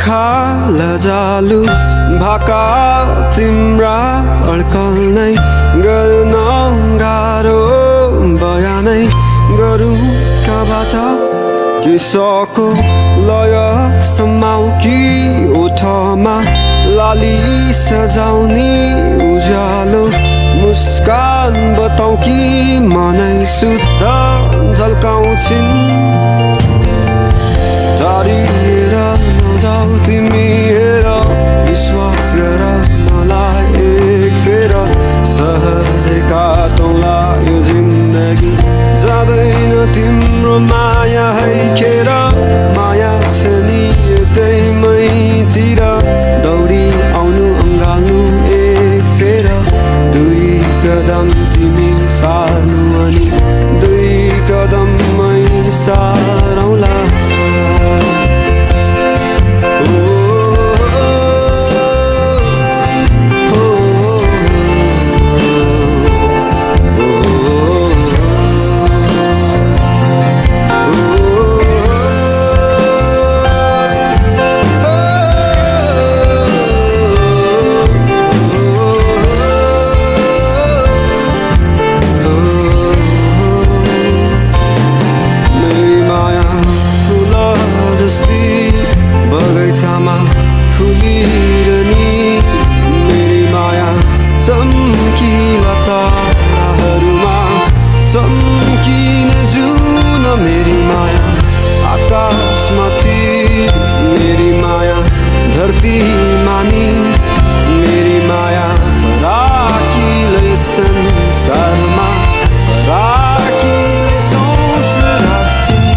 आँखा लजालु भाका तिम्रा अड्कल नै गर्न गाह्रो बयानै गरौँ कबाट किसको लय समाउ कि ओठमा लाली सजाउने उज्यालो मुस्कान बताउ कि मनै शुद्ध झल्काउँछिन् टाढिएर नजाऊ तिमी हेर विश्वास गर मलाई एक फेर सहजै काटौँला यो जिन्दगी जाँदैन तिम्रो माया है खेर माया छ नि यतै मैतिर दौडी आउनु अँगाल्नु एक फेर दुई कदम तिमी सार्नु अनि दुई कदममै सारौँला बगैँचामा फुलिरहने मेरी माया चम्किला ताराहरूमा चम्किने जुन मेरी माया आकाशमाथि मेरी माया धरतीमा नि मेरी माया फराकिलै संसारमा फराकिलै सोच राख्छिन्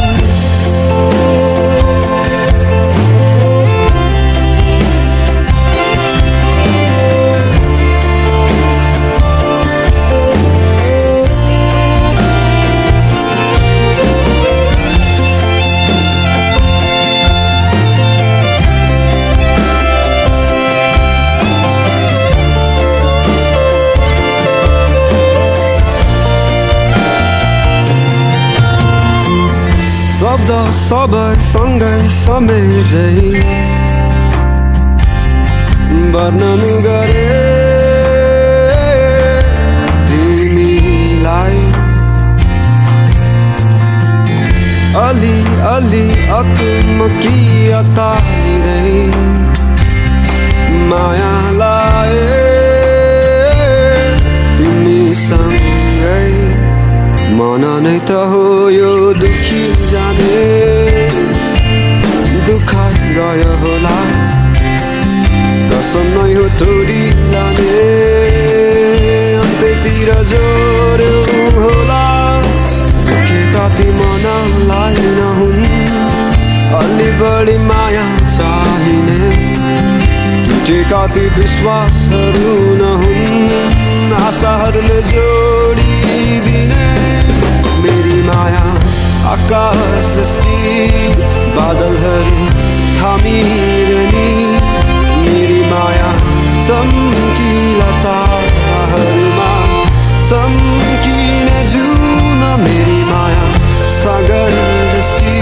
शब्द सबै सँगै समेट्दै वर्णन गरे तिमीलाई अलि अलि अकमकी अतालिँदै माया लाए तिमीसँगै मन नै त हो यो दुखी जाने दुःख गयो होला कसम नै हो तोडी लाने अन्त्यतिर जोड्यो होला दुखेका ती मनलाई नहुन् अलि बढी माया चाहिने टुटेका ती विश्वासहरू नहुन् आशाहरूले जोडिदिने मेरी माया आकाश जस्ती बादलहरू थामिरहने मेरी माया चम्किला ताराहरूमा चम्किने जुन मेरी माया सागर जस्ती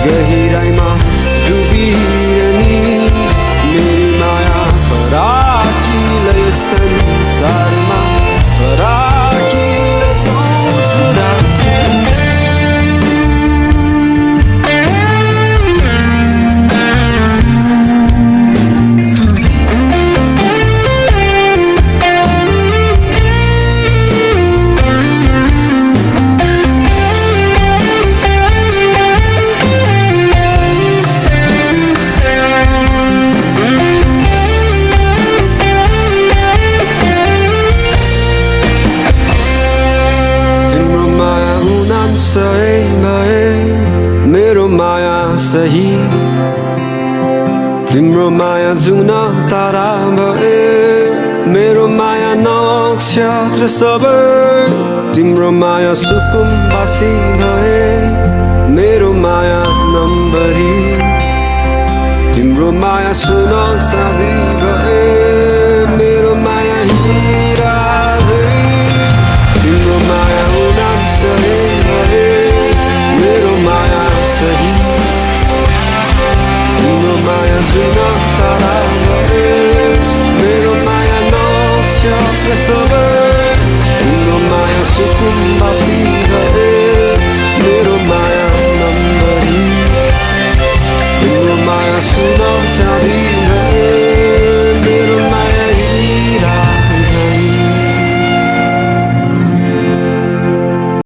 गहिराइमा डुबिरहने मेरी माया फराकिलै संसारमा फराकिलै सोच राख्छिन् मेरो माया सही तिम्रो माया जुन तारा भए मेरो माया नक्षत्र सबै तिम्रो माया सुकुम्बासी भए मेरो माया नम्बरी तिम्रो माया सुन चाँदी भए मेरो माया